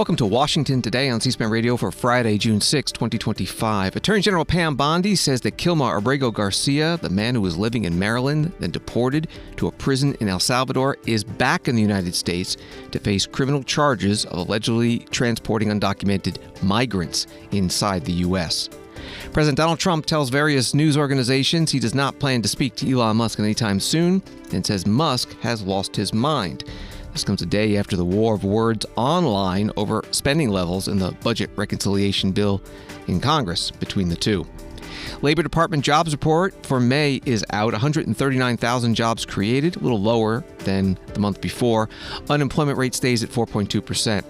Welcome to Washington Today on C-SPAN Radio for Friday, June 6, 2025. Attorney General Pam Bondi says that Kilmar Abrego Garcia, the man who was living in Maryland, then deported to a prison in El Salvador, is back in the United States to face criminal charges of allegedly transporting undocumented migrants inside the U.S. President Donald Trump tells various news organizations he does not plan to speak to Elon Musk anytime soon and says Musk has lost his mind. This comes a day after the war of words online over spending levels in the budget reconciliation bill in Congress between the two. Labor Department jobs report for May is out. 139,000 jobs created, a little lower than the month before. Unemployment rate stays at 4.2%.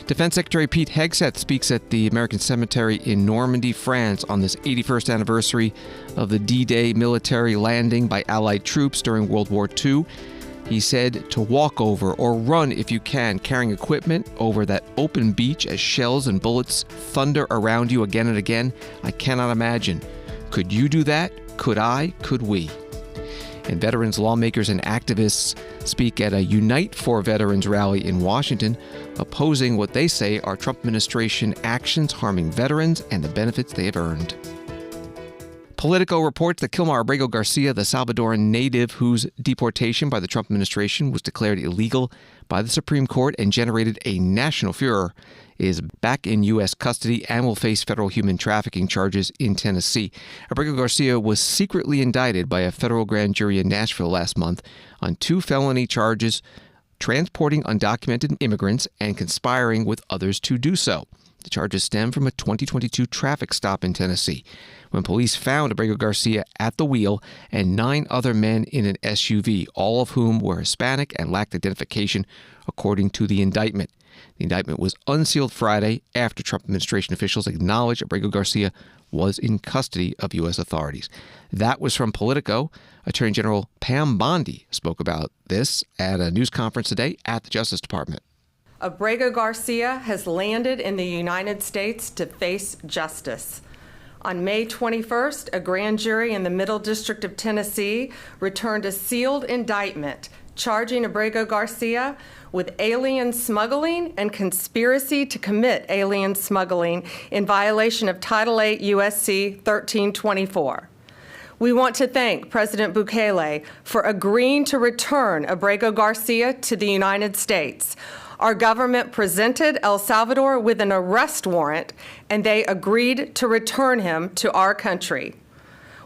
Defense Secretary Pete Hegseth speaks at the American Cemetery in Normandy, France, on this 81st anniversary of the D-Day military landing by Allied troops during World War II. He said to walk over or run if you can, carrying equipment over that open beach as shells and bullets thunder around you again and again. I cannot imagine. Could you do that? Could I? Could we? And veterans, lawmakers, and activists speak at a Unite for Veterans rally in Washington, opposing what they say are Trump administration actions harming veterans and the benefits they have earned. Politico reports that Kilmar Abrego Garcia, the Salvadoran native whose deportation by the Trump administration was declared illegal by the Supreme Court and generated a national furor, is back in U.S. custody and will face federal human trafficking charges in Tennessee. Abrego Garcia was secretly indicted by a federal grand jury in Nashville last month on 2 felony charges: transporting undocumented immigrants and conspiring with others to do so. The charges stem from a 2022 traffic stop in Tennessee, when police found Abrego Garcia at the wheel and 9 other men in an SUV, all of whom were Hispanic and lacked identification, according to the indictment. The indictment was unsealed Friday after Trump administration officials acknowledged Abrego Garcia was in custody of U.S. authorities. That was from Politico. Attorney General Pam Bondi spoke about this at a news conference today at the Justice Department. Abrego Garcia has landed in the United States to face justice. On May 21st, a grand jury in the Middle District of Tennessee returned a sealed indictment charging Abrego Garcia with alien smuggling and conspiracy to commit alien smuggling in violation of Title 8 U.S.C. 1324. We want to thank President Bukele for agreeing to return Abrego Garcia to the United States. Our government presented El Salvador with an arrest warrant, and they agreed to return him to our country.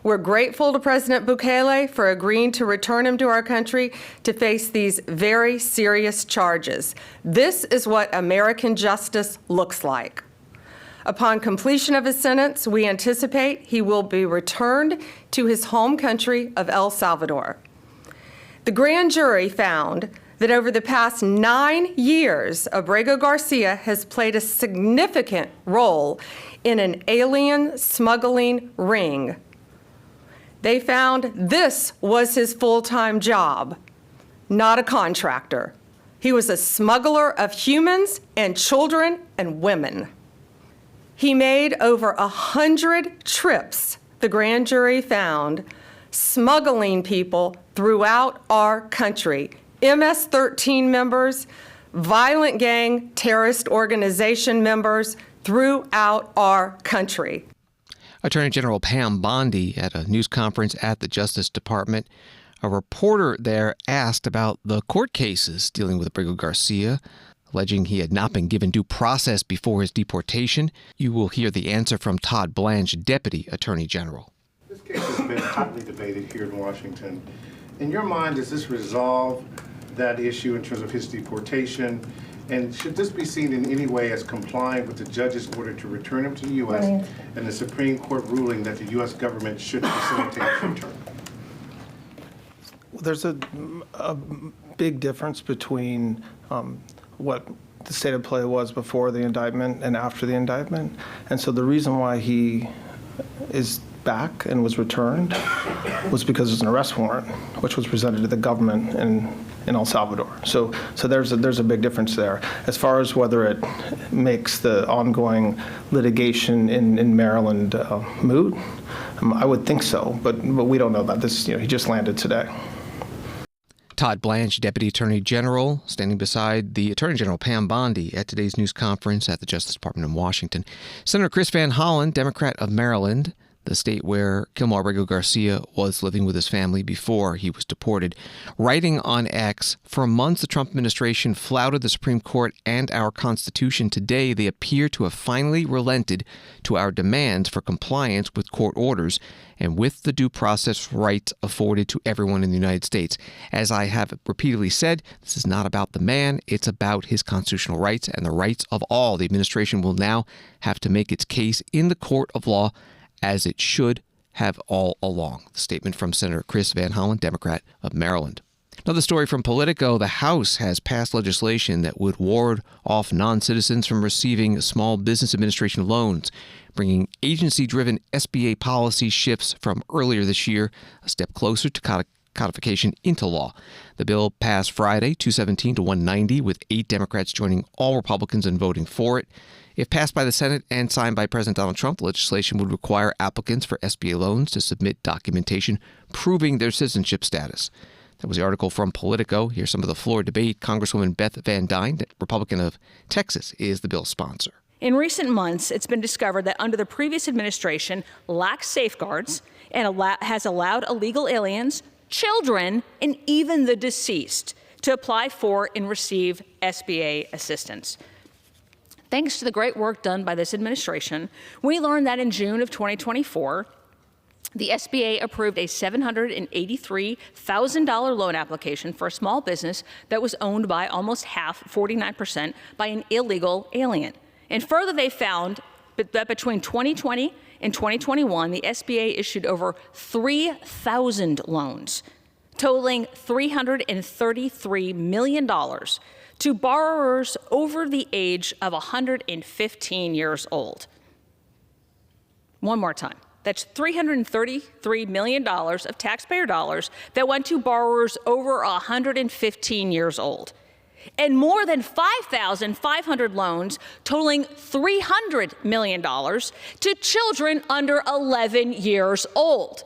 We're grateful to President Bukele for agreeing to return him to our country to face these very serious charges. This is what American justice looks like. Upon completion of his sentence, we anticipate he will be returned to his home country of El Salvador. The grand jury found that over the past 9 years, Abrego Garcia has played a significant role in an alien smuggling ring. They found this was his full-time job, not a contractor. He was a smuggler of humans and children and women. He made over 100 trips, the grand jury found, smuggling people throughout our country. MS-13 members, violent gang terrorist organization members throughout our country. Attorney General Pam Bondi at a news conference at the Justice Department. A reporter there asked about the court cases dealing with Abrego Garcia, alleging he had not been given due process before his deportation. You will hear the answer from Todd Blanche, Deputy Attorney General. This case has been hotly debated here in Washington. In your mind, does this resolve that issue in terms of his deportation? And should this be seen in any way as complying with the judge's order to return him to the U.S. and the Supreme Court ruling that the U.S. government should facilitate his return? Well, there's a big difference between what the state of play was before the indictment and after the indictment. And so the reason why he is back and was returned was because there's an arrest warrant, which was presented to the government in El Salvador. So there's a big difference there. As far as whether it makes the ongoing litigation in Maryland moot, I would think so, but we don't know that. He just landed today. Todd Blanche, Deputy Attorney General, standing beside the Attorney General Pam Bondi at today's news conference at the Justice Department in Washington. Senator Chris Van Hollen, Democrat of Maryland, the state where Kilmar Abrego Garcia was living with his family before he was deported, writing on X, "For months, the Trump administration flouted the Supreme Court and our Constitution. Today, they appear to have finally relented to our demands for compliance with court orders and with the due process rights afforded to everyone in the United States. As I have repeatedly said, this is not about the man, it's about his constitutional rights and the rights of all. The administration will now have to make its case in the court of law, as it should have all along." The statement from Senator Chris Van Hollen, Democrat of Maryland. Another story from Politico. The House has passed legislation that would ward off non-citizens from receiving Small Business Administration loans, bringing agency-driven SBA policy shifts from earlier this year a step closer to codification into law. The bill passed Friday, 217 to 190, with 8 Democrats joining all Republicans in voting for it. If passed by the Senate and signed by President Donald Trump, the legislation would require applicants for SBA loans to submit documentation proving their citizenship status. That was the article from Politico. Here's some of the floor debate. Congresswoman Beth Van Dyne, Republican of Texas, is the bill's sponsor. In recent months, it's been discovered that under the previous administration lacks safeguards and has allowed illegal aliens, children, and even the deceased to apply for and receive SBA assistance. Thanks to the great work done by this administration, we learned that in June of 2024, the SBA approved a $783,000 loan application for a small business that was owned by almost half, 49%, by an illegal alien. And further, they found that between 2020 and 2021, the SBA issued over 3,000 loans, totaling $333 million to borrowers over the age of 115 years old. One more time. That's $333 million of taxpayer dollars that went to borrowers over 115 years old. And more than 5,500 loans totaling $300 million to children under 11 years old.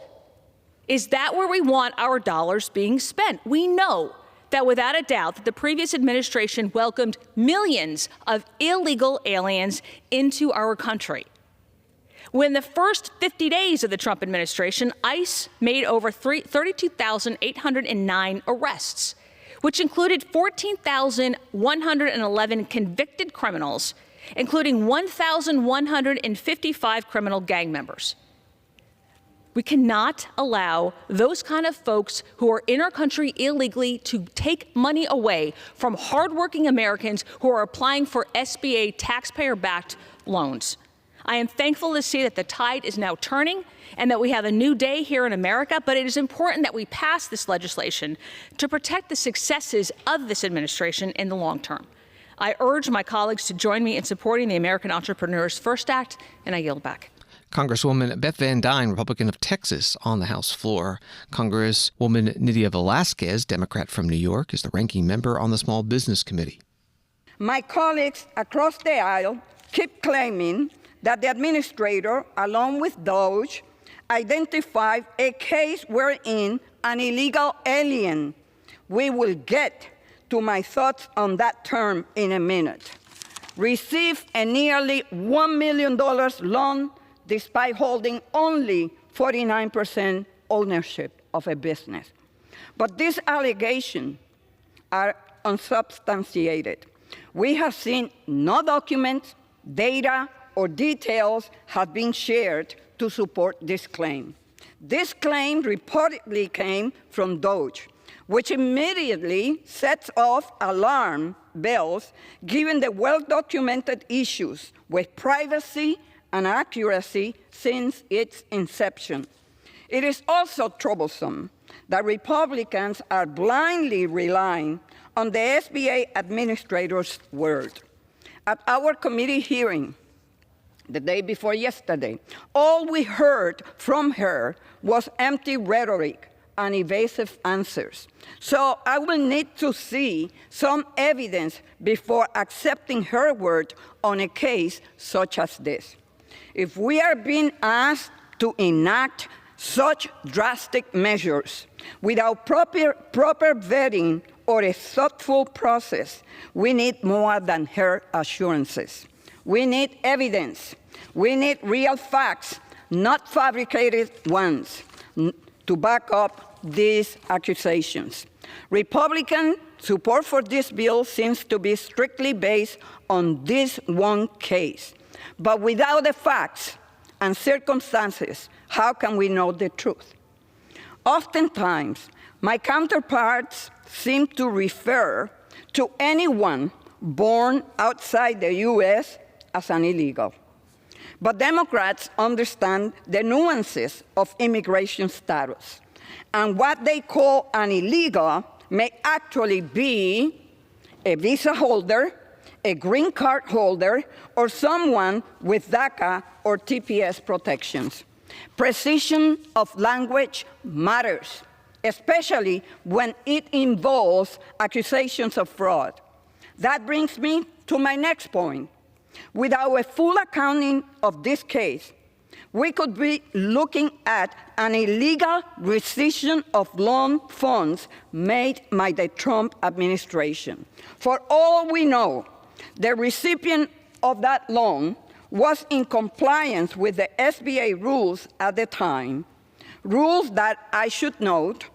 Is that where we want our dollars being spent? We know that without a doubt that the previous administration welcomed millions of illegal aliens into our country. When the first 50 days of the Trump administration, ICE made over 32,809 arrests, which included 14,111 convicted criminals, including 1,155 criminal gang members. We cannot allow those kind of folks who are in our country illegally to take money away from hardworking Americans who are applying for SBA taxpayer-backed loans. I am thankful to see that the tide is now turning and that we have a new day here in America, but it is important that we pass this legislation to protect the successes of this administration in the long term. I urge my colleagues to join me in supporting the American Entrepreneurs First Act, and I yield back. Congresswoman Beth Van Dyne, Republican of Texas, on the House floor. Congresswoman Nydia Velázquez, Democrat from New York, is the ranking member on the Small Business Committee. My colleagues across the aisle keep claiming that the administrator, along with DOJ, identified a case wherein an illegal alien, we will get to my thoughts on that term in a minute, received a nearly $1 million loan despite holding only 49% ownership of a business. But these allegations are unsubstantiated. We have seen no documents, data, or details have been shared to support this claim. This claim reportedly came from DOJ, which immediately sets off alarm bells given the well-documented issues with privacy and accuracy since its inception. It is also troublesome that Republicans are blindly relying on the SBA administrator's word. At our committee hearing the day before yesterday, all we heard from her was empty rhetoric and evasive answers. So I will need to see some evidence before accepting her word on a case such as this. If we are being asked to enact such drastic measures without proper vetting or a thoughtful process, we need more than her assurances. We need evidence. We need real facts, not fabricated ones, to back up these accusations. Republican support for this bill seems to be strictly based on this one case. But without the facts and circumstances, how can we know the truth? Oftentimes, my counterparts seem to refer to anyone born outside the U.S. as an illegal. But Democrats understand the nuances of immigration status. And what they call an illegal may actually be a visa holder, a green card holder, or someone with DACA or TPS protections. Precision of language matters, especially when it involves accusations of fraud. That brings me to my next point. Without a full accounting of this case, we could be looking at an illegal rescission of loan funds made by the Trump administration. For all we know, the recipient of that loan was in compliance with the SBA rules at the time, rules that, I should note,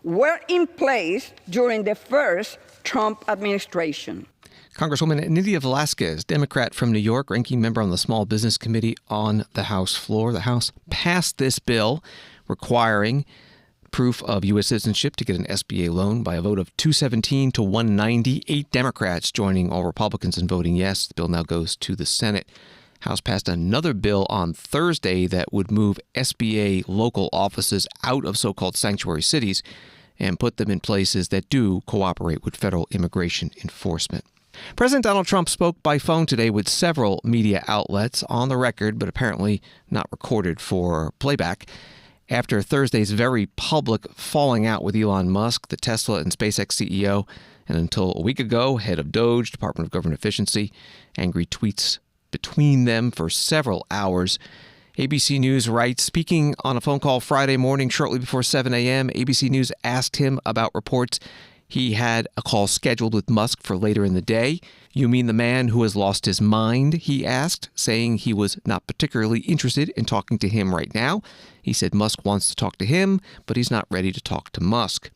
were in place during the first Trump administration. Congresswoman Nydia Velázquez, Democrat from New York, ranking member on the Small Business Committee on the House floor. The House passed this bill requiring proof of U.S. citizenship to get an SBA loan by a vote of 217 to 190. 8 Democrats joining all Republicans in voting yes. The bill now goes to the Senate. House passed another bill on Thursday that would move SBA local offices out of so-called sanctuary cities and put them in places that do cooperate with federal immigration enforcement. President Donald Trump spoke by phone today with several media outlets on the record, but apparently not recorded for playback, after Thursday's very public falling out with Elon Musk, the Tesla and SpaceX CEO, and until a week ago, head of DOGE, Department of Government Efficiency, angry tweets between them for several hours. ABC News writes, speaking on a phone call Friday morning shortly before 7 a.m., ABC News asked him about reports he had a call scheduled with Musk for later in the day. You mean the man who has lost his mind, he asked, saying he was not particularly interested in talking to him right now. He said Musk wants to talk to him, but he's not ready to talk to Musk.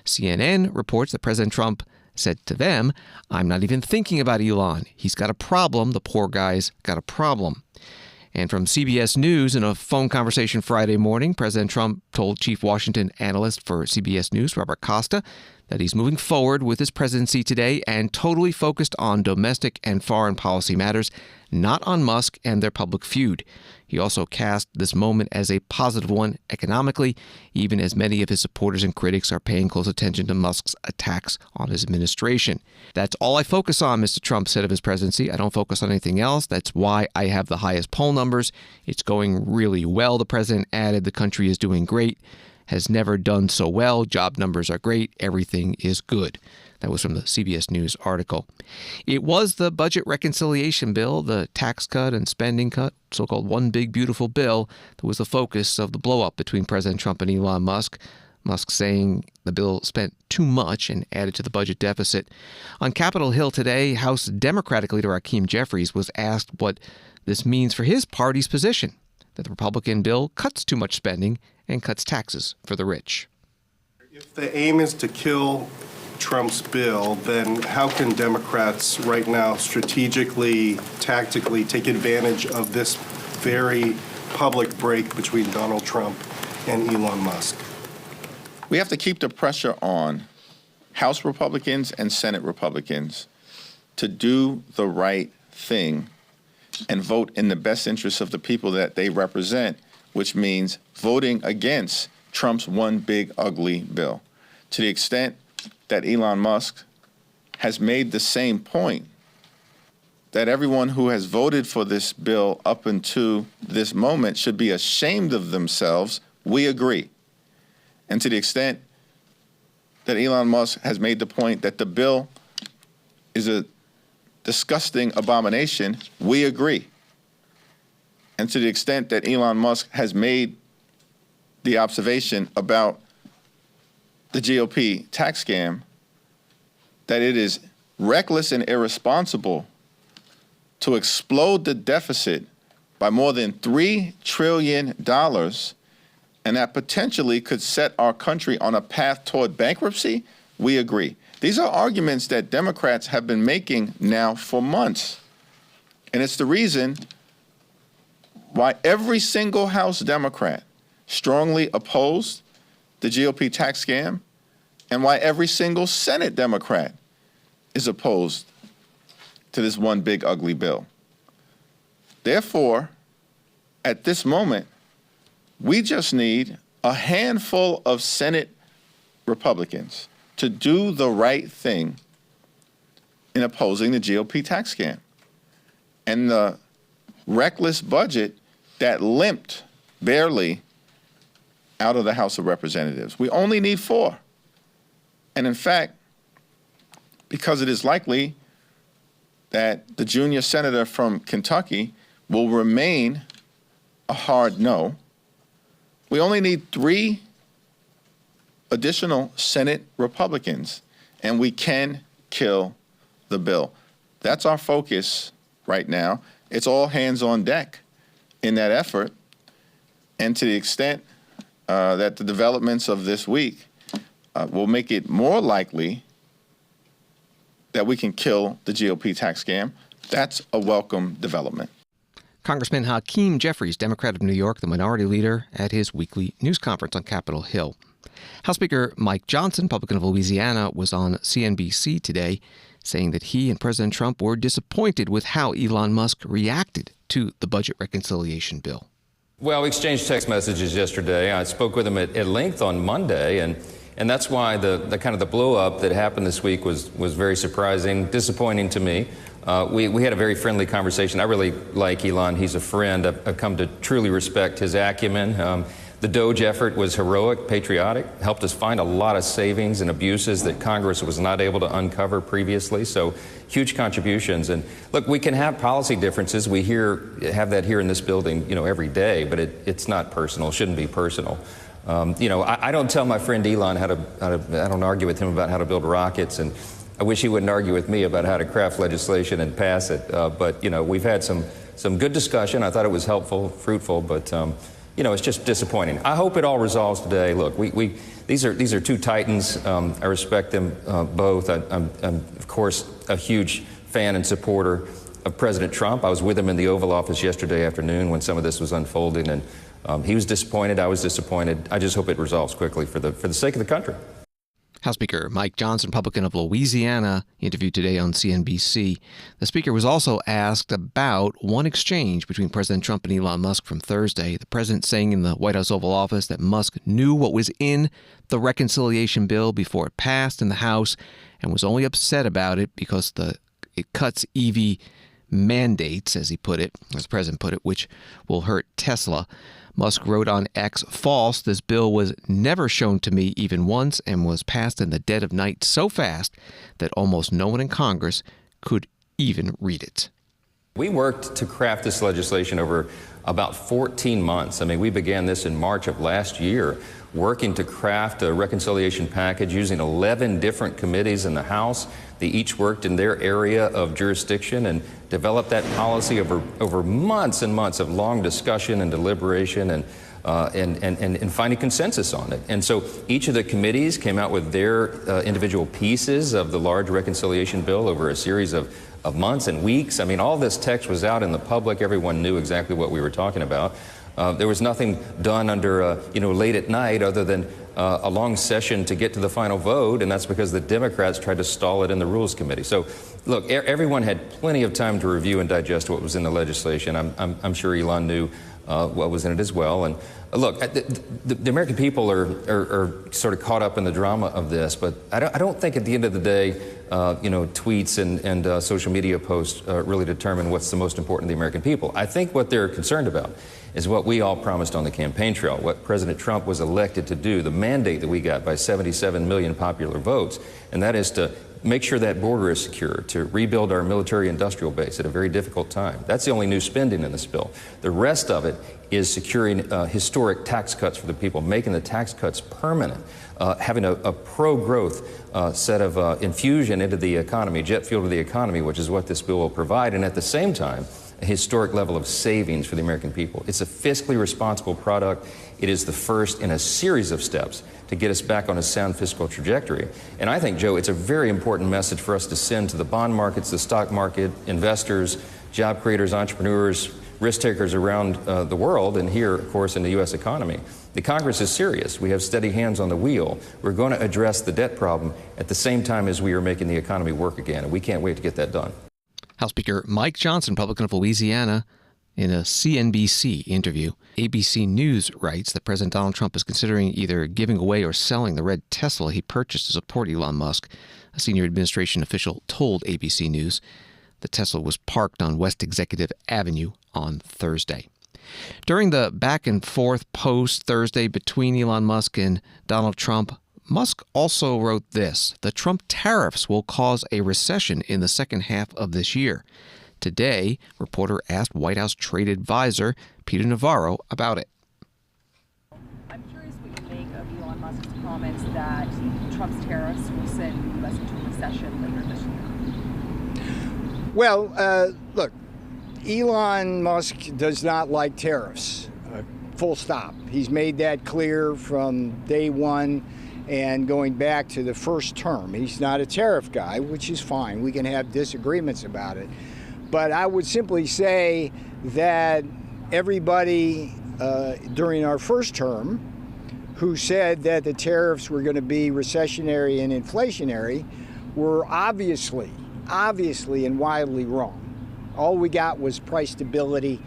CNN reports that President Trump said to them, I'm not even thinking about Elon. He's got a problem. The poor guy's got a problem. And from CBS News, in a phone conversation Friday morning, President Trump told chief Washington analyst for CBS News, Robert Costa, that he's moving forward with his presidency today and totally focused on domestic and foreign policy matters, not on Musk and their public feud. He also cast this moment as a positive one economically, even as many of his supporters and critics are paying close attention to Musk's attacks on his administration. That's all I focus on, Mr. Trump said of his presidency. I don't focus on anything else. That's why I have the highest poll numbers. It's going really well, the president added. The country is doing great. Has never done so well. Job numbers are great. Everything is good. That was from the CBS News article. It was the budget reconciliation bill, the tax cut and spending cut, so-called one big beautiful bill, that was the focus of the blow-up between President Trump and Elon Musk. Musk saying the bill spent too much and added to the budget deficit. On Capitol Hill today, House Democratic leader Hakeem Jeffries was asked what this means for his party's position, that the Republican bill cuts too much spending and cuts taxes for the rich. If the aim is to kill Trump's bill, then how can Democrats right now strategically, tactically take advantage of this very public break between Donald Trump and Elon Musk? We have to keep the pressure on House Republicans and Senate Republicans to do the right thing and vote in the best interests of the people that they represent, which means voting against Trump's one big ugly bill. To the extent that Elon Musk has made the same point, that everyone who has voted for this bill up until this moment should be ashamed of themselves, we agree. And to the extent that Elon Musk has made the point that the bill is a disgusting abomination, we agree. And to the extent that Elon Musk has made the observation about the GOP tax scam that it is reckless and irresponsible to explode the deficit by more than $3 trillion, and that potentially could set our country on a path toward bankruptcy, we agree. These are arguments that Democrats have been making now for months. And it's the reason why every single House Democrat strongly opposed the GOP tax scam, and why every single Senate Democrat is opposed to this one big ugly bill. Therefore, at this moment, we just need a handful of Senate Republicans to do the right thing in opposing the GOP tax scam. And the reckless budget that limped barely out of the House of Representatives. We only need 4. And in fact, because it is likely that the junior senator from Kentucky will remain a hard no, we only need 3 additional Senate Republicans, and we can kill the bill. That's our focus right now. It's all hands on deck in that effort. And to the extent that the developments of this week will make it more likely that we can kill the GOP tax scam, that's a welcome development. Congressman Hakeem Jeffries, Democrat of New York, the minority leader, at his weekly news conference on Capitol Hill. House Speaker Mike Johnson, Republican of Louisiana, was on CNBC today saying that he and President Trump were disappointed with how Elon Musk reacted to the budget reconciliation bill. Well, we exchanged text messages yesterday. I spoke with him at length on Monday, and that's why the kind of the blow up that happened this week was very surprising, disappointing to me. We had a very friendly conversation. I really like Elon. He's a friend. I've come to truly respect his acumen. The DOGE effort was heroic, patriotic, helped us find a lot of savings and abuses that Congress was not able to uncover previously. So huge contributions. And look, we can have policy differences. We have that here in this building, every day, but it's not personal. It shouldn't be personal. I don't tell my friend Elon I don't argue with him about how to build rockets, and I wish he wouldn't argue with me about how to craft legislation and pass it. But we've had some good discussion. I thought it was helpful, fruitful, but it's just disappointing. I hope it all resolves today. Look, these are 2 titans. I respect them both. I'm of course a huge fan and supporter of President Trump. I was with him in the Oval Office yesterday afternoon when some of this was unfolding, and he was disappointed. I was disappointed. I just hope it resolves quickly for the sake of the country. House Speaker Mike Johnson, Republican of Louisiana, interviewed today on CNBC. The Speaker was also asked about one exchange between President Trump and Elon Musk from Thursday. The president saying in the White House Oval Office that Musk knew what was in the reconciliation bill before it passed in the House and was only upset about it because it cuts EV mandates, as he put it, as the president put it, which will hurt Tesla. Musk wrote on X, "False. This bill was never shown to me even once and was passed in the dead of night so fast that almost no one in Congress could even read it." We worked to craft this legislation over about 14 months. I mean, we began this in March of last year, working to craft a reconciliation package using 11 different committees in the House. They each worked in their area of jurisdiction and developed that policy over months and months of long discussion and deliberation and finding consensus on it. And so each of the committees came out with their individual pieces of the large reconciliation bill over a series of months and weeks. I mean, all this text was out in the public. Everyone knew exactly what we were talking about. There was nothing done under, late at night other than a long session to get to the final vote, and that's because the Democrats tried to stall it in the Rules Committee. So, look, everyone had plenty of time to review and digest what was in the legislation. I'm sure Elon knew what was in it as well. And look, the American people are sort of caught up in the drama of this, but I don't think at the end of the day, tweets and social media posts really determine what's the most important to the American people. I think what they're concerned about is what we all promised on the campaign trail, what President Trump was elected to do, the mandate that we got by 77 million popular votes, and that is to make sure that border is secure, to rebuild our military industrial base at a very difficult time. That's the only new spending in this bill. The rest of it is securing historic tax cuts for the people, making the tax cuts permanent, having a pro-growth set of infusion into the economy, jet fuel to the economy, which is what this bill will provide, and at the same time, a historic level of savings for the American people. It's a fiscally responsible product. It is the first in a series of steps to get us back on a sound fiscal trajectory. And I think, Joe, it's a very important message for us to send to the bond markets, the stock market, investors, job creators, entrepreneurs, risk takers around the world, and here, of course, in the U.S. economy. The Congress is serious. We have steady hands on the wheel. We're going to address the debt problem at the same time as we are making the economy work again, and we can't wait to get that done. House Speaker Mike Johnson, Republican of Louisiana, in a CNBC interview. ABC News writes that President Donald Trump is considering either giving away or selling the red Tesla he purchased to support Elon Musk. A senior administration official told ABC News the Tesla was parked on West Executive Avenue on Thursday. During the back and forth post Thursday between Elon Musk and Donald Trump, Musk also wrote this: the Trump tariffs will cause a recession in the second half of this year. Today, reporter asked White House trade advisor Peter Navarro about it. I'm curious what you make of Elon Musk's comments that Trump's tariffs will send the U.S. into a recession later this year. Well, look, Elon Musk does not like tariffs, full stop. He's made that clear from day one and going back to the first term. He's not a tariff guy, which is fine. We can have disagreements about it. But I would simply say that everybody during our first term who said that the tariffs were going to be recessionary and inflationary were obviously and wildly wrong. All we got was price stability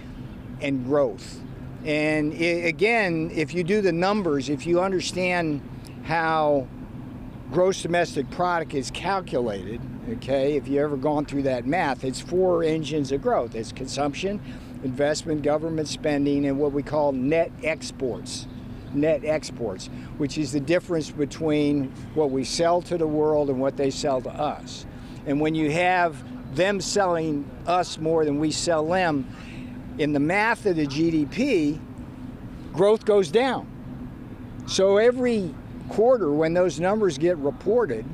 and growth. And again, if you do the numbers, if you understand how gross domestic product is calculated, okay, if you've ever gone through that math, it's four engines of growth. It's consumption, investment, government spending, and what we call net exports, which is the difference between what we sell to the world and what they sell to us. And when you have them selling us more than we sell them, in the math of the GDP, growth goes down. So every quarter when those numbers get reported,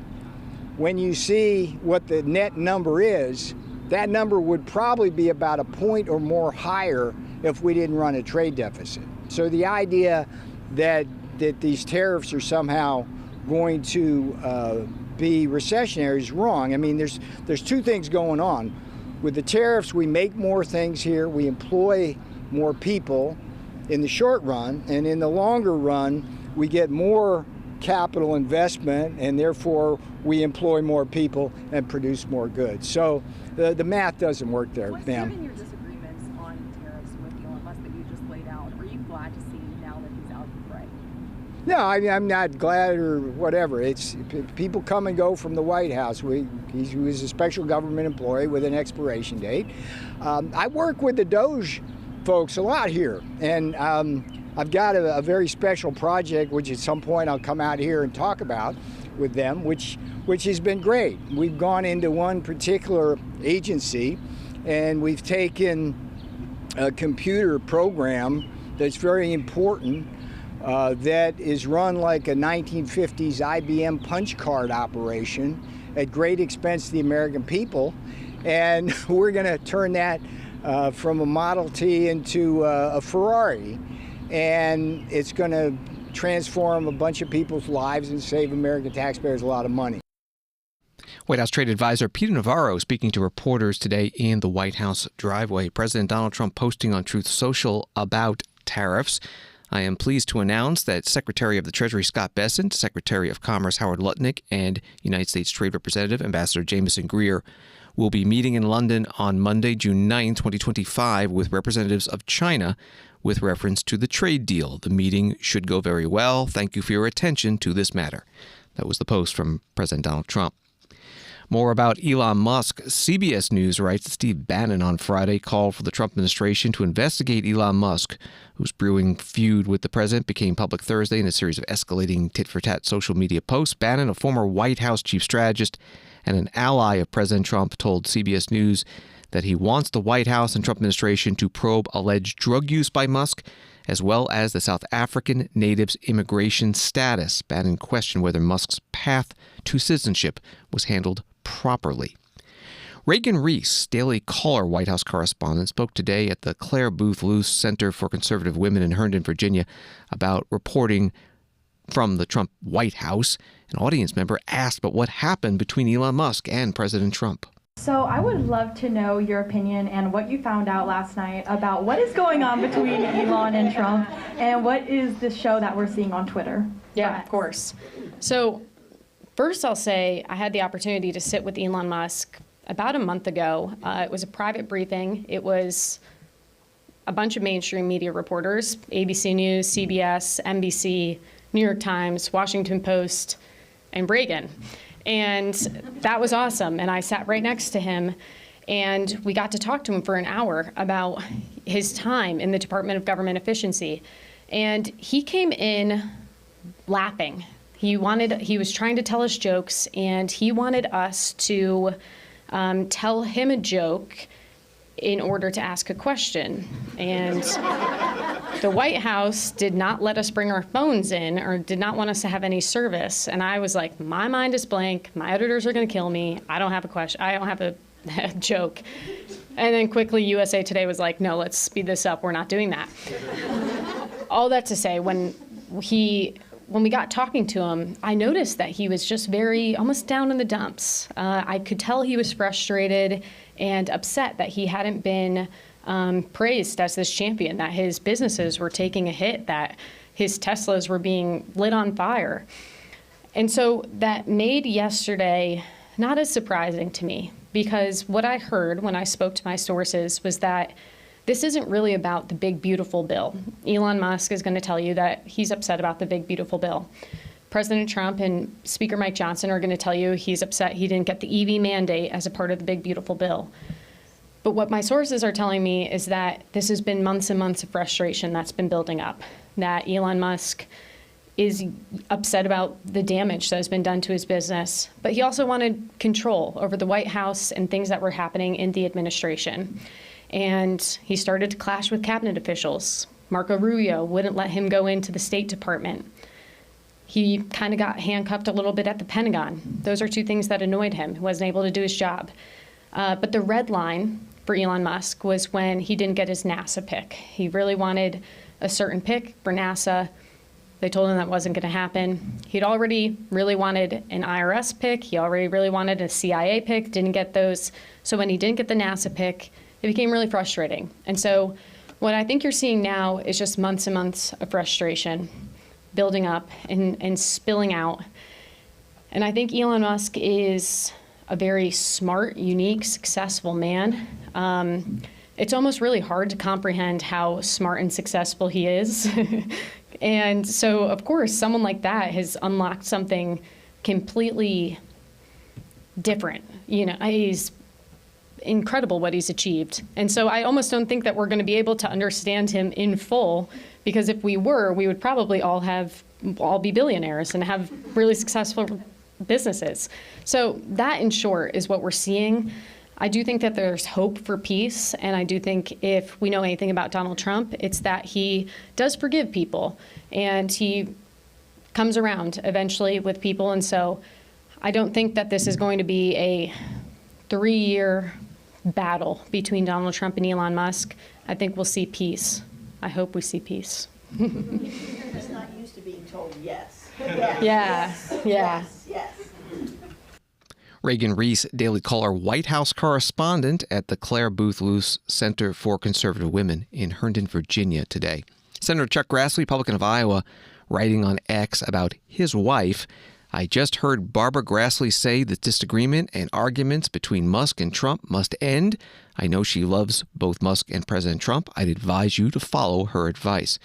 when you see what the net number is, that number would probably be about a point or more higher if we didn't run a trade deficit. So the idea that these tariffs are somehow going to be recessionary is wrong. I mean, there's two things going on. With the tariffs, we make more things here, we employ more people in the short run, and in the longer run, we get more capital investment, and therefore we employ more people and produce more goods. So the math doesn't work there, ma'am. Given your disagreements on tariffs with Elon Musk that you just laid out, are you glad to see now that he's out of the fray? No, I'm not glad or whatever. It's people come and go from the White House. He was a special government employee with an expiration date. I work with the DOJ folks a lot here, and I've got a very special project, which at some point I'll come out here and talk about with them, which has been great. We've gone into one particular agency, and we've taken a computer program that's very important that is run like a 1950s IBM punch card operation at great expense to the American people, and we're going to turn that from a Model T into a Ferrari. And it's going to transform a bunch of people's lives and save American taxpayers a lot of money. White House trade advisor Peter Navarro speaking to reporters today in the White House driveway. President Donald Trump posting on Truth Social about tariffs. I am pleased to announce that Secretary of the Treasury Scott Bessent, Secretary of Commerce Howard Lutnick, and United States Trade Representative Ambassador Jameson Greer will be meeting in London on Monday, June 9, 2025, with representatives of China with reference to the trade deal. The meeting should go very well. Thank you for your attention to this matter. That was the post from President Donald Trump. More about Elon Musk. CBS News writes that Steve Bannon on Friday called for the Trump administration to investigate Elon Musk, whose brewing feud with the president became public Thursday in a series of escalating tit-for-tat social media posts. Bannon, a former White House chief strategist, And an ally of President Trump told CBS News that he wants the White House and Trump administration to probe alleged drug use by Musk, as well as the South African natives' immigration status, banning question whether Musk's path to citizenship was handled properly. Reagan Reese, Daily Caller White House correspondent, spoke today at the Claire Booth Luce Center for Conservative Women in Herndon, Virginia, about reporting from the Trump White House. An audience member asked about what happened between Elon Musk and President Trump. So I would love to know your opinion and what you found out last night about what is going on between Elon and Trump, and what is this show that we're seeing on Twitter. Yeah, of course. So first I'll say I had the opportunity to sit with Elon Musk about a month ago. It was a private briefing. It was a bunch of mainstream media reporters, ABC News, CBS, NBC, New York Times, Washington Post, and Reagan. And that was awesome. And I sat right next to him, and we got to talk to him for an hour about his time in the Department of Government Efficiency. And he came in laughing. He was trying to tell us jokes, and he wanted us to tell him a joke in order to ask a question. And the White House did not let us bring our phones in, or did not want us to have any service. And I was like, my mind is blank. My editors are going to kill me. I don't have a question. I don't have a joke. And then quickly USA Today was like, no, let's speed this up. We're not doing that. All that to say, when we got talking to him, I noticed that he was just almost down in the dumps. I could tell he was frustrated and upset that he hadn't been praised as this champion, that his businesses were taking a hit, that his Teslas were being lit on fire. And so that made yesterday not as surprising to me, because what I heard when I spoke to my sources was that this isn't really about the big, beautiful bill. Elon Musk is going to tell you that he's upset about the big, beautiful bill. President Trump and Speaker Mike Johnson are going to tell you he's upset he didn't get the EV mandate as a part of the big, beautiful bill. But what my sources are telling me is that this has been months and months of frustration that's been building up, that Elon Musk is upset about the damage that has been done to his business. But he also wanted control over the White House and things that were happening in the administration. And he started to clash with cabinet officials. Marco Rubio wouldn't let him go into the State Department. He kind of got handcuffed a little bit at the Pentagon. Those are two things that annoyed him. He wasn't able to do his job. But the red line for Elon Musk was when he didn't get his NASA pick. He really wanted a certain pick for NASA. They told him that wasn't going to happen. He'd already really wanted an IRS pick. He already really wanted a CIA pick, didn't get those. So when he didn't get the NASA pick, it became really frustrating. And so what I think you're seeing now is just months and months of frustration building up and spilling out. And I think Elon Musk is a very smart, unique, successful man. It's almost really hard to comprehend how smart and successful he is. And so, of course, someone like that has unlocked something completely different. He's incredible what he's achieved. And so I almost don't think that we're going to be able to understand him in full, because if we were, we would probably all be billionaires and have really successful businesses. So that, in short, is what we're seeing. I do think that there's hope for peace, and I do think if we know anything about Donald Trump, it's that he does forgive people, and he comes around eventually with people. And so I don't think that this is going to be a 3-year battle between Donald Trump and Elon Musk. I think we'll see peace. I hope we see peace. He's not used to being told yes. Yeah. Yes. Reagan Reese, Daily Caller White House correspondent at the Claire Booth Luce Center for Conservative Women in Herndon, Virginia today. Senator Chuck Grassley, Republican of Iowa, writing on X about his wife. I just heard Barbara Grassley say that disagreement and arguments between Musk and Trump must end. I know she loves both Musk and President Trump. I'd advise you to follow her advice.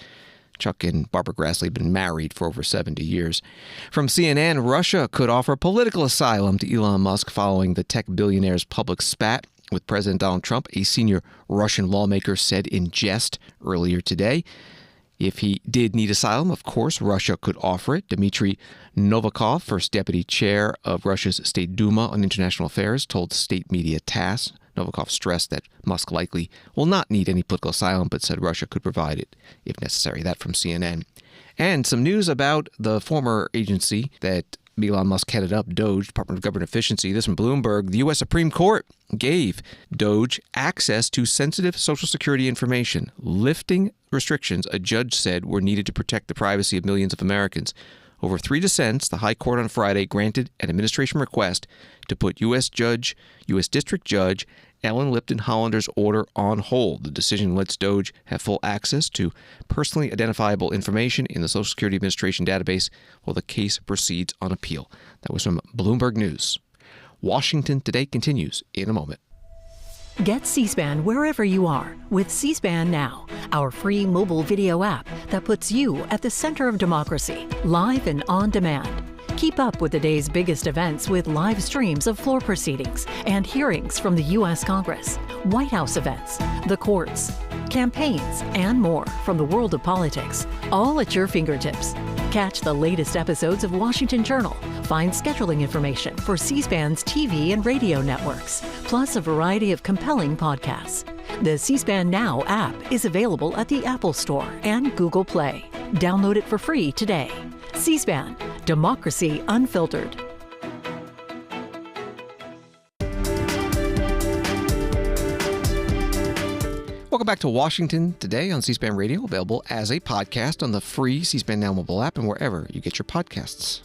Chuck and Barbara Grassley have been married for over 70 years. From CNN, Russia could offer political asylum to Elon Musk following the tech billionaire's public spat with President Donald Trump, a senior Russian lawmaker said in jest earlier today. If he did need asylum, of course, Russia could offer it. Dmitry Novikov, first deputy chair of Russia's State Duma on International Affairs, told state media TASS. Novikov stressed that Musk likely will not need any political asylum, but said Russia could provide it if necessary. That from CNN. And some news about the former agency that Elon Musk headed up, DOGE, Department of Government Efficiency. This from Bloomberg. The U.S. Supreme Court gave DOGE access to sensitive Social Security information, lifting restrictions a judge said were needed to protect the privacy of millions of Americans. Over 3 dissents, the High Court on Friday granted an administration request to put U.S. District Judge Ellen Lipton Hollander's order on hold. The decision lets DOGE have full access to personally identifiable information in the Social Security Administration database while the case proceeds on appeal. That was from Bloomberg News. Washington Today continues in a moment. Get C-SPAN wherever you are with C-SPAN Now, our free mobile video app that puts you at the center of democracy, live and on demand. Keep up with the day's biggest events with live streams of floor proceedings and hearings from the U.S. Congress, White House events, the courts, campaigns, and more from the world of politics, all at your fingertips. Catch the latest episodes of Washington Journal. Find scheduling information for C-SPAN's TV and radio networks, plus a variety of compelling podcasts. The C-SPAN Now app is available at the Apple Store and Google Play. Download it for free today. C-SPAN, Democracy Unfiltered. Welcome back to Washington Today on C-SPAN Radio, available as a podcast on the free C-SPAN Now mobile app and wherever you get your podcasts.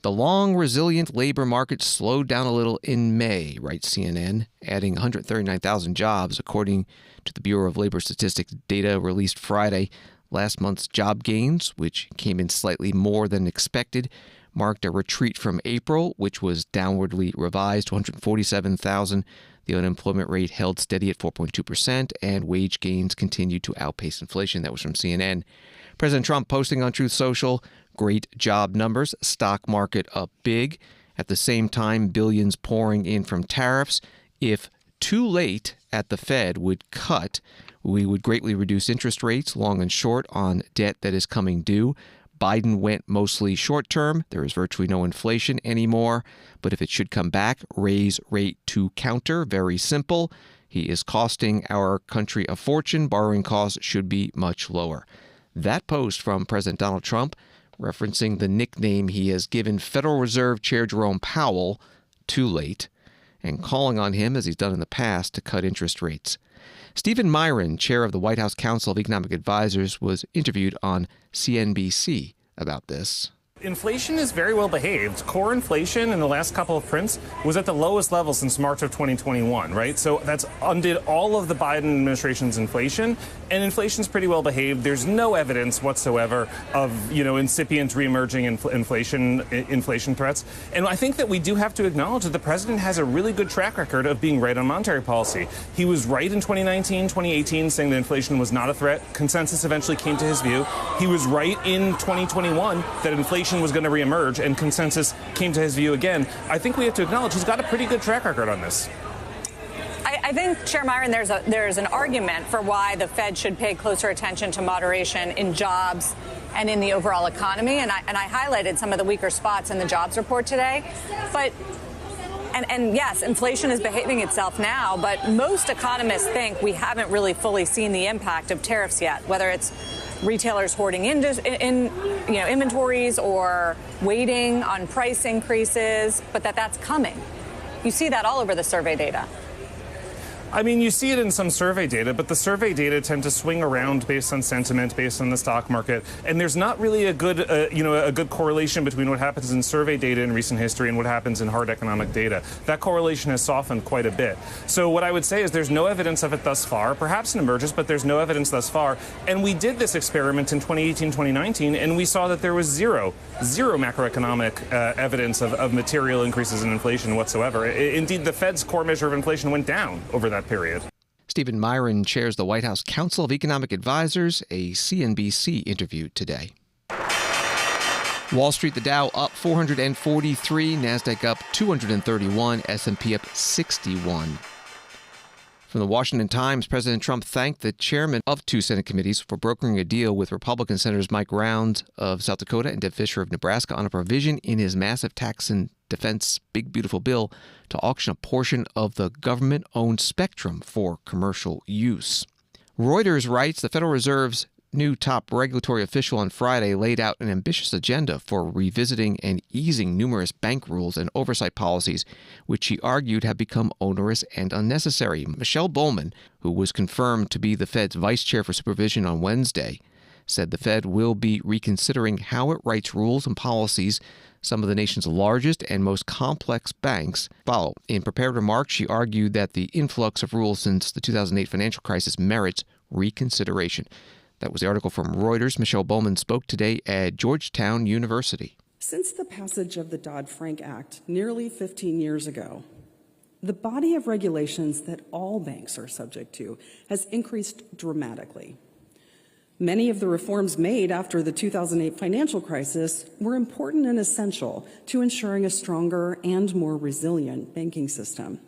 The long, resilient labor market slowed down a little in May, writes CNN, adding 139,000 jobs, according to the Bureau of Labor Statistics data released Friday. Last month's job gains, which came in slightly more than expected, marked a retreat from April, which was downwardly revised to 147,000. The unemployment rate held steady at 4.2%, and wage gains continued to outpace inflation. That was from CNN. President Trump posting on Truth Social, great job numbers, stock market up big. At the same time, billions pouring in from tariffs. If too late at the Fed would cut, we would greatly reduce interest rates, long and short, on debt that is coming due. Biden went mostly short-term. There is virtually no inflation anymore. But if it should come back, raise rate to counter. Very simple. He is costing our country a fortune. Borrowing costs should be much lower. That post from President Donald Trump, referencing the nickname he has given Federal Reserve Chair Jerome Powell, too late, and calling on him, as he's done in the past, to cut interest rates. Stephen Myron, chair of the White House Council of Economic Advisors, was interviewed on CNBC about this. Inflation is very well behaved. Core inflation in the last couple of prints was at the lowest level since March of 2021, right? So that's undid all of the Biden administration's inflation, and inflation's pretty well behaved. There's no evidence whatsoever of, incipient reemerging inflation threats. And I think that we do have to acknowledge that the president has a really good track record of being right on monetary policy. He was right in 2019, 2018, saying that inflation was not a threat. Consensus eventually came to his view. He was right in 2021 that inflation was going to reemerge, and consensus came to his view again. I think we have to acknowledge he's got a pretty good track record on this. I think, Chair Myron, there's an argument for why the Fed should pay closer attention to moderation in jobs and in the overall economy. And I highlighted some of the weaker spots in the jobs report today. And yes, inflation is behaving itself now, but most economists think we haven't really fully seen the impact of tariffs yet, whether it's retailers hoarding inventories or waiting on price increases, but that's coming. You see that all over the survey data. I mean, you see it in some survey data, but the survey data tend to swing around based on sentiment, based on the stock market, and there's not really a good, a good correlation between what happens in survey data in recent history and what happens in hard economic data. That correlation has softened quite a bit. So what I would say is there's no evidence of it thus far. Perhaps it emerges, but there's no evidence thus far. And we did this experiment in 2018, 2019, and we saw that there was zero macroeconomic evidence of material increases in inflation whatsoever. Indeed, the Fed's core measure of inflation went down over that period. Stephen Myron chairs the White House Council of Economic Advisors, a CNBC interview today. Wall Street, the Dow up 443, NASDAQ up 231, S&P up 61. From the Washington Times, President Trump thanked the chairman of 2 Senate committees for brokering a deal with Republican Senators Mike Rounds of South Dakota and Deb Fischer of Nebraska on a provision in his massive tax and defense big beautiful bill to auction a portion of the government-owned spectrum for commercial use. Reuters writes the Federal Reserve's new top regulatory official on Friday laid out an ambitious agenda for revisiting and easing numerous bank rules and oversight policies, which she argued have become onerous and unnecessary. Michelle Bowman, who was confirmed to be the Fed's vice chair for supervision on Wednesday, said the Fed will be reconsidering how it writes rules and policies some of the nation's largest and most complex banks follow. In prepared remarks, she argued that the influx of rules since the 2008 financial crisis merits reconsideration. That was the article from Reuters. Michelle Bowman spoke today at Georgetown University. Since the passage of the Dodd-Frank Act nearly 15 years ago, the body of regulations that all banks are subject to has increased dramatically. Many of the reforms made after the 2008 financial crisis were important and essential to ensuring a stronger and more resilient banking system.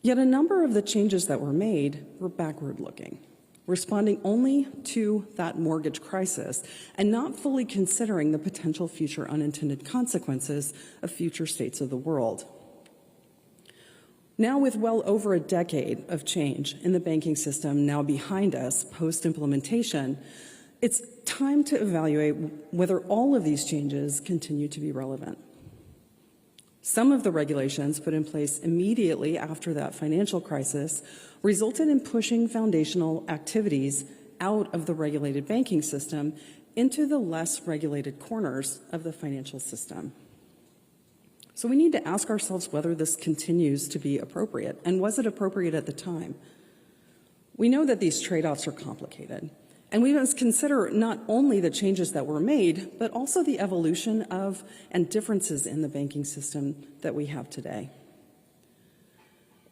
Yet a number of the changes that were made were backward-looking, responding only to that mortgage crisis and not fully considering the potential future unintended consequences of future states of the world. Now, with well over a decade of change in the banking system now behind us post-implementation, it's time to evaluate whether all of these changes continue to be relevant. Some of the regulations put in place immediately after that financial crisis resulted in pushing foundational activities out of the regulated banking system into the less regulated corners of the financial system. So we need to ask ourselves whether this continues to be appropriate, and was it appropriate at the time? We know that these trade-offs are complicated, and we must consider not only the changes that were made, but also the evolution of and differences in the banking system that we have today.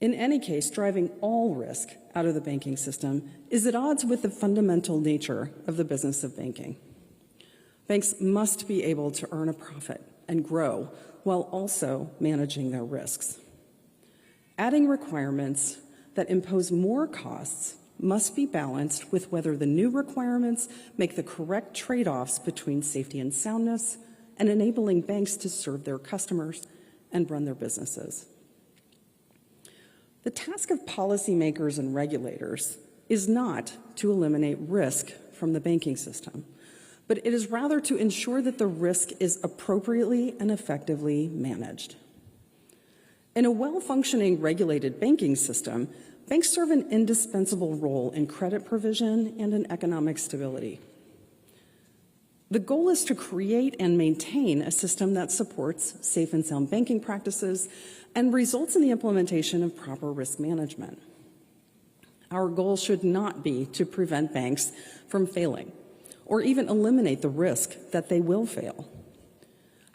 In any case, driving all risk out of the banking system is at odds with the fundamental nature of the business of banking. Banks must be able to earn a profit and grow while also managing their risks. Adding requirements that impose more costs must be balanced with whether the new requirements make the correct trade-offs between safety and soundness and enabling banks to serve their customers and run their businesses. The task of policymakers and regulators is not to eliminate risk from the banking system, but it is rather to ensure that the risk is appropriately and effectively managed. In a well-functioning regulated banking system, banks serve an indispensable role in credit provision and in economic stability. The goal is to create and maintain a system that supports safe and sound banking practices and results in the implementation of proper risk management. Our goal should not be to prevent banks from failing or even eliminate the risk that they will fail.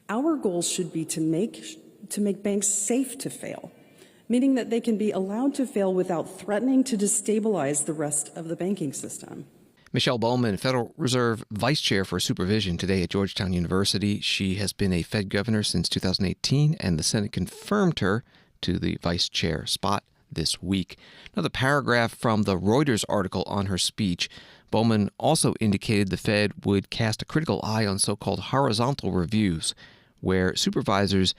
Our goal should be to make banks safe to fail, meaning that they can be allowed to fail without threatening to destabilize the rest of the banking system. Michelle Bowman, Federal Reserve Vice Chair for Supervision, today at Georgetown University. She has been a Fed governor since 2018, and the Senate confirmed her to the vice chair spot this week. Another paragraph from the Reuters article on her speech. Bowman also indicated the Fed would cast a critical eye on so-called horizontal reviews, where supervisors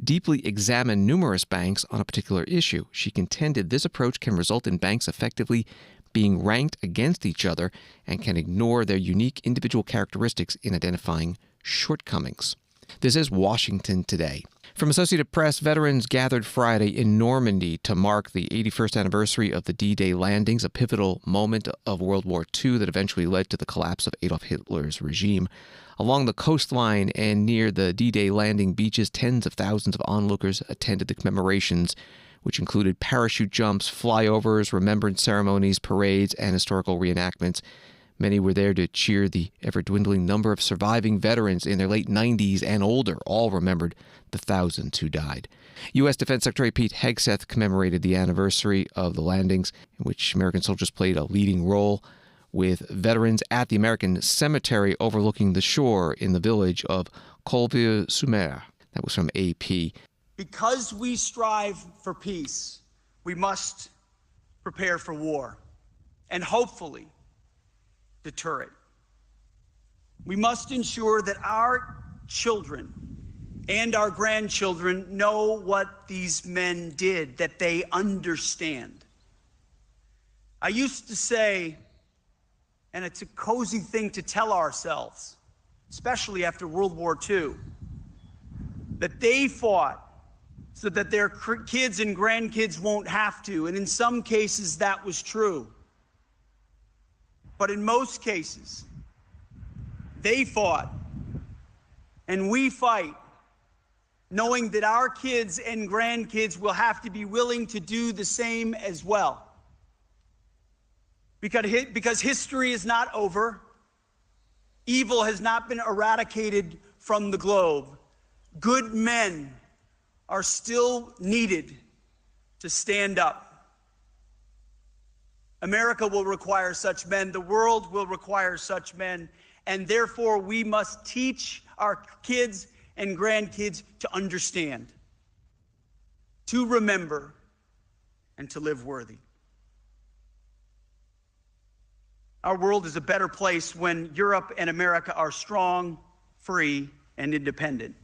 deeply examine numerous banks on a particular issue. She contended this approach can result in banks effectively being ranked against each other and can ignore their unique individual characteristics in identifying shortcomings. This is Washington Today. From Associated Press, veterans gathered Friday in Normandy to mark the 81st anniversary of the D-Day landings, a pivotal moment of World War II that eventually led to the collapse of Adolf Hitler's regime. Along the coastline and near the D-Day landing beaches, tens of thousands of onlookers attended the commemorations, which included parachute jumps, flyovers, remembrance ceremonies, parades, and historical reenactments. Many were there to cheer the ever-dwindling number of surviving veterans in their late 90s and older, all remembered the thousands who died. U.S. Defense Secretary Pete Hegseth commemorated the anniversary of the landings, in which American soldiers played a leading role, with veterans at the American cemetery overlooking the shore in the village of Colleville-sur-Mer. That was from AP. Because we strive for peace, we must prepare for war and hopefully deter it. We must ensure that our children and our grandchildren know what these men did, that they understand. I used to say, and it's a cozy thing to tell ourselves, especially after World War II, that they fought so that their kids and grandkids won't have to. And in some cases, that was true. But in most cases, they fought and we fight knowing that our kids and grandkids will have to be willing to do the same as well. Because history is not over. Evil has not been eradicated from the globe. Good men are still needed to stand up. America will require such men. The world will require such men. And therefore, we must teach our kids and grandkids to understand, to remember, and to live worthy. Our world is a better place when Europe and America are strong, free, and independent.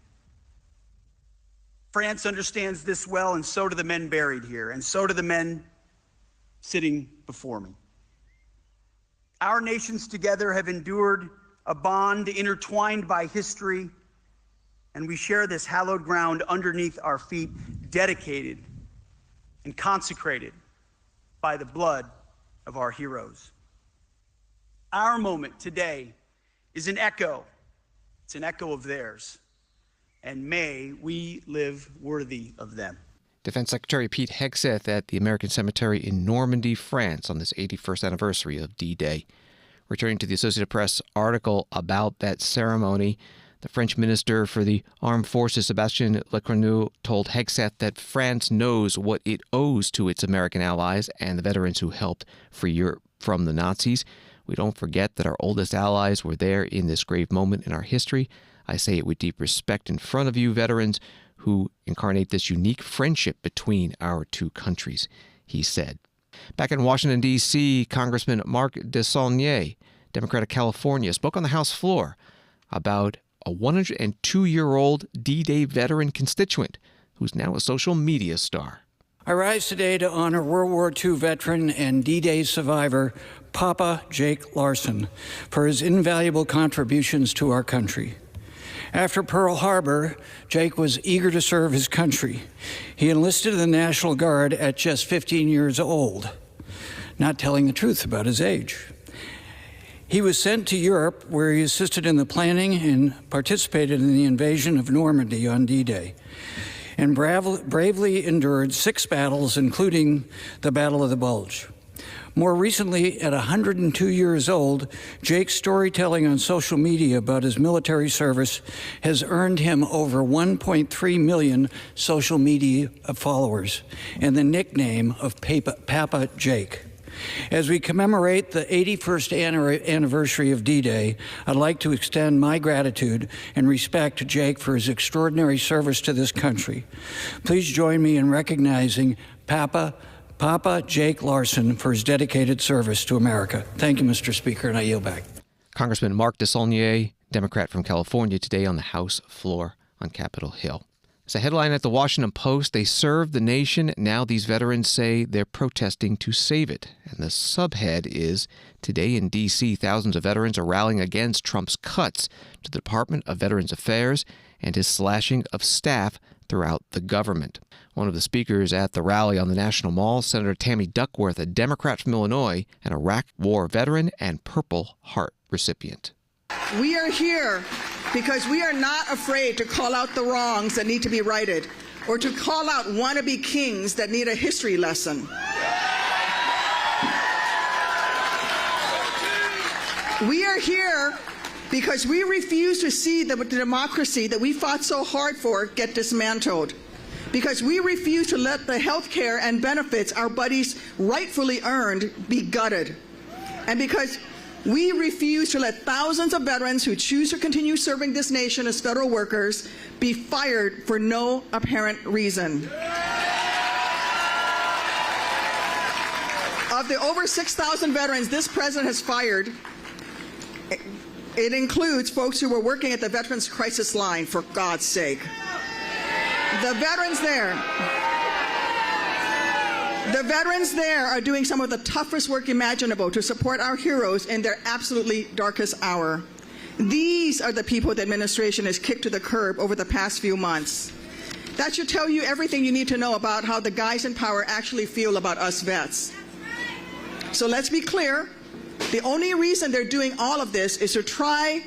France understands this well, and so do the men buried here, and so do the men sitting before me. Our nations together have endured a bond intertwined by history, and we share this hallowed ground underneath our feet, dedicated and consecrated by the blood of our heroes. Our moment today is an echo. It's an echo of theirs. And may we live worthy of them. Defense Secretary Pete Hegseth at the American Cemetery in Normandy, France, on this 81st anniversary of D-Day. Returning to the Associated Press article about that ceremony, the French Minister for the Armed Forces, Sébastien Lecornu, told Hegseth that France knows what it owes to its American allies and the veterans who helped free Europe from the Nazis. We don't forget that our oldest allies were there in this grave moment in our history. I say it with deep respect in front of you, veterans, who incarnate this unique friendship between our two countries, he said. Back in Washington, D.C., Congressman Mark DeSaulnier, Democrat of California, spoke on the House floor about a 102-year-old D-Day veteran constituent who's now a social media star. I rise today to honor World War II veteran and D-Day survivor Papa Jake Larson for his invaluable contributions to our country. After Pearl Harbor, Jake was eager to serve his country. He enlisted in the National Guard at just 15 years old, not telling the truth about his age. He was sent to Europe, where he assisted in the planning and participated in the invasion of Normandy on D-Day, and bravely endured 6 battles, including the Battle of the Bulge. More recently, at 102 years old, Jake's storytelling on social media about his military service has earned him over 1.3 million social media followers and the nickname of Papa Jake. As we commemorate the 81st anniversary of D-Day, I'd like to extend my gratitude and respect to Jake for his extraordinary service to this country. Please join me in recognizing Papa Jake Larson for his dedicated service to America. Thank you, Mr. Speaker, and I yield back. Congressman Mark DeSaulnier, Democrat from California, today on the House floor on Capitol Hill. As a headline at the Washington Post, they served the nation. Now these veterans say they're protesting to save it. And the subhead is, today in D.C., thousands of veterans are rallying against Trump's cuts to the Department of Veterans Affairs and his slashing of staff throughout the government. One of the speakers at the rally on the National Mall, Senator Tammy Duckworth, a Democrat from Illinois, an Iraq War veteran and Purple Heart recipient. We are here because we are not afraid to call out the wrongs that need to be righted or to call out wannabe kings that need a history lesson. We are here because we refuse to see the democracy that we fought so hard for get dismantled. Because we refuse to let the health care and benefits our buddies rightfully earned be gutted. And because we refuse to let thousands of veterans who choose to continue serving this nation as federal workers be fired for no apparent reason. Of the over 6,000 veterans this president has fired, it includes folks who were working at the Veterans Crisis Line, for God's sake. The veterans there are doing some of the toughest work imaginable to support our heroes in their absolutely darkest hour. These are the people the administration has kicked to the curb over the past few months. That should tell you everything you need to know about how the guys in power actually feel about us vets. So let's be clear. The only reason they're doing all of this is to try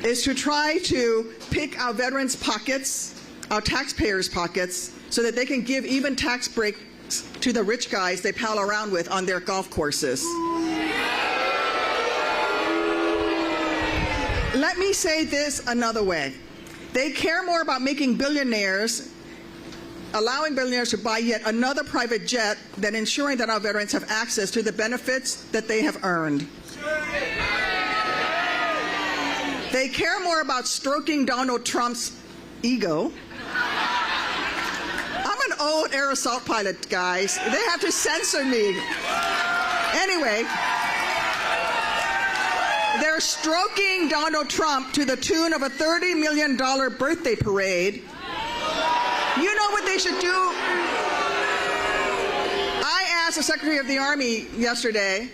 to pick our veterans' pockets, our taxpayers' pockets, so that they can give even tax breaks to the rich guys they pal around with on their golf courses. Let me say this another way. They care more about allowing billionaires to buy yet another private jet than ensuring that our veterans have access to the benefits that they have earned. They care more about stroking Donald Trump's ego. I'm an old air assault pilot, guys. They have to censor me. Anyway, they're stroking Donald Trump to the tune of a $30 million birthday parade. You know what they should do? I asked the Secretary of the Army yesterday,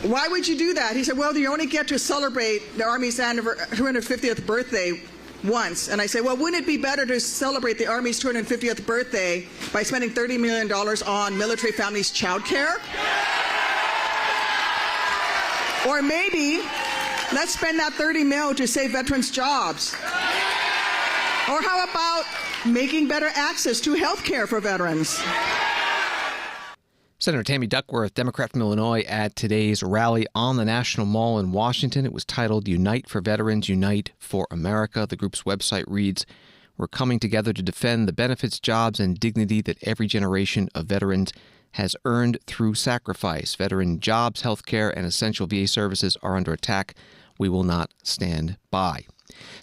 why would you do that? He said, well, you only get to celebrate the Army's 250th birthday once. And I said, well, wouldn't it be better to celebrate the Army's 250th birthday by spending $30 million on military families' child care? Or maybe let's spend that $30 million to save veterans' jobs. Or how about making better access to health care for veterans? Senator Tammy Duckworth, Democrat from Illinois, at today's rally on the National Mall in Washington. It was titled Unite for Veterans, Unite for America. The group's website reads, "We're coming together to defend the benefits, jobs, and dignity that every generation of veterans has earned through sacrifice. Veteran jobs, health care, and essential VA services are under attack. We will not stand by."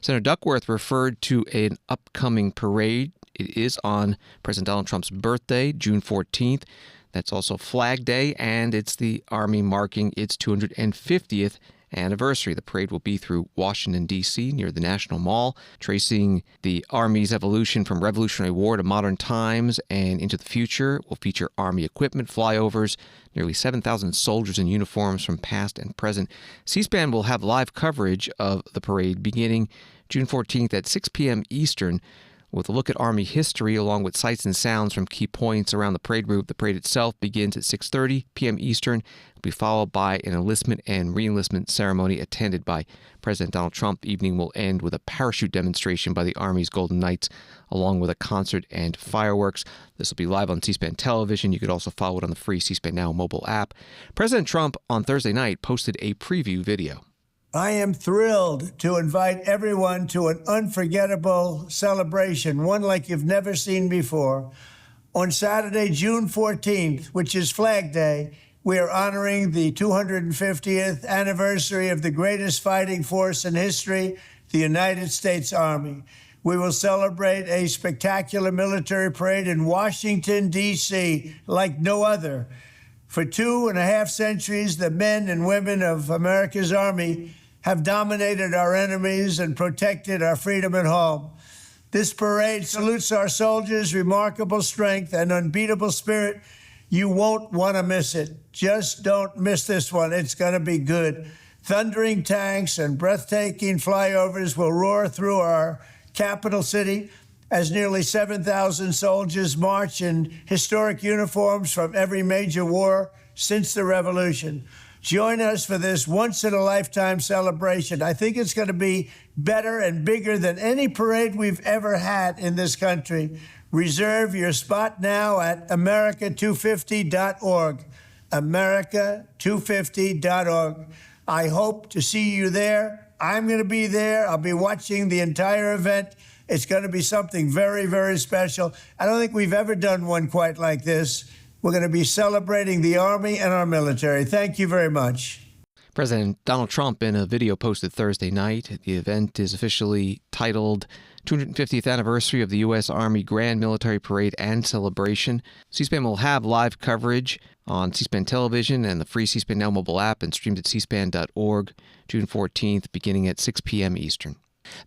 Senator Duckworth referred to an upcoming parade. It is on President Donald Trump's birthday, June 14th. That's also Flag Day, and it's the Army marking its 250th anniversary. The parade will be through Washington, D.C., near the National Mall, tracing the Army's evolution from Revolutionary War to modern times and into the future. It will feature Army equipment, flyovers, nearly 7,000 soldiers in uniforms from past and present. C-SPAN will have live coverage of the parade beginning June 14th at 6 p.m. Eastern, with a look at Army history along with sights and sounds from key points around the parade route. The parade itself begins at 6:30 p.m. Eastern. It will be followed by an enlistment and re-enlistment ceremony attended by President Donald Trump. The evening will end with a parachute demonstration by the Army's Golden Knights, along with a concert and fireworks. This will be live on C-SPAN television. You could also follow it on the free C-SPAN Now mobile app. President Trump on Thursday night posted a preview video. I am thrilled to invite everyone to an unforgettable celebration, one like you've never seen before. On Saturday, June 14th, which is Flag Day, we are honoring the 250th anniversary of the greatest fighting force in history, the United States Army. We will celebrate a spectacular military parade in Washington, D.C., like no other. For 2.5 centuries, the men and women of America's Army have dominated our enemies and protected our freedom at home. This parade salutes our soldiers' remarkable strength and unbeatable spirit. You won't want to miss it. Just don't miss this one. It's going to be good. Thundering tanks and breathtaking flyovers will roar through our capital city as nearly 7,000 soldiers march in historic uniforms from every major war since the Revolution. Join us for this once-in-a-lifetime celebration. I think it's going to be better and bigger than any parade we've ever had in this country. Reserve your spot now at America250.org. America250.org. I hope to see you there. I'm going to be there. I'll be watching the entire event. It's going to be something very, very special. I don't think we've ever done one quite like this. We're going to be celebrating the Army and our military. Thank you very much. President Donald Trump, in a video posted Thursday night, the event is officially titled 250th Anniversary of the U.S. Army Grand Military Parade and Celebration. C-SPAN will have live coverage on C-SPAN television and the free C-SPAN Now mobile app, and streamed at cspan.org June 14th, beginning at 6 p.m. Eastern.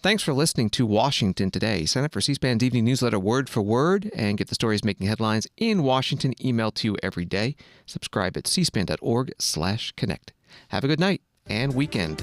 Thanks for listening to Washington Today. Sign up for C-SPAN's evening newsletter word for word and get the stories making headlines in Washington emailed to you every day. Subscribe at cspan.org/connect. Have a good night and weekend.